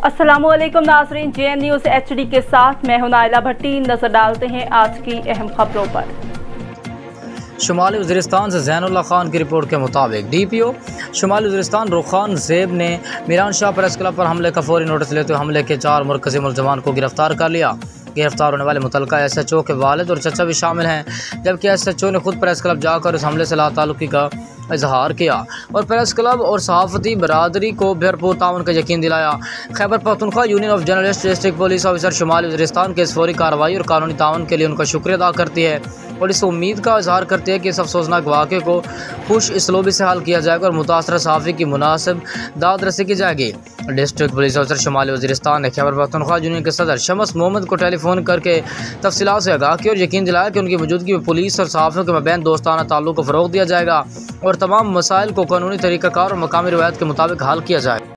अस्सलामुअलैकुम नाज़रीन, JN news HD के साथ मैं हूं नाइला भट्टी। नजर डालते हैं आज की अहम खबरों पर। शुमाली वज़ीरिस्तान से ज़ैनुल्लाह खान की रिपोर्ट के मुताबिक DPO शुमाली वज़ीरिस्तान रुखान ज़ेब ने मीरान शाह प्रेस क्लब पर हमले का फौरी नोटिस लेते हुए हमले के 4 मरकज़ी मुलज़मान को गिरफ्तार कर लिया। गिरफ्तार होने वाले मुतलका SHO के वालिद और चचा भी शामिल हैं, जबकि SHO ने खुद प्रेस क्लब जाकर इस हमले से लाताल्लुकी का इजहार किया और प्रेस क्लब और सहाफ़ती बरादरी को भरपूर ताउन का यकीन दिलाया। Khyber Pakhtunkhwa union of journalist district police officer शुमाली वज़ीरिस्तान के इस फौरी कार्रवाई और कानूनी ताउन के लिए उनका शुक्रिया अदा करती है और इस उम्मीद का इजहार करती है कि इस अफसोसनाक वाक़े को खुश इसलूबी से हल किया जाएगा और मुतासरा सहाफ़ी की मुनासिब दाद रसी की जाएगी। डिस्ट्रिक्ट पुलिस ऑफिसर शुमाली वज़ीरिस्तान ने खैबर पख्तूनख्वा यूनियन के सदर शम्स मोहम्मद को टेलीफोन करके तफसीलात से आगाह किया और यकीन दिलाया कि उनकी मौजूदगी में पुलिस और सहाफ़ियों के मबैन दोस्ताना ताल्लुक़ को फ़रोग़ दिया जाएगा और तमाम मसाइल को कानूनी तरीक़ाकार और मकामी रिवायत के मुताबिक हल किया जाएगा।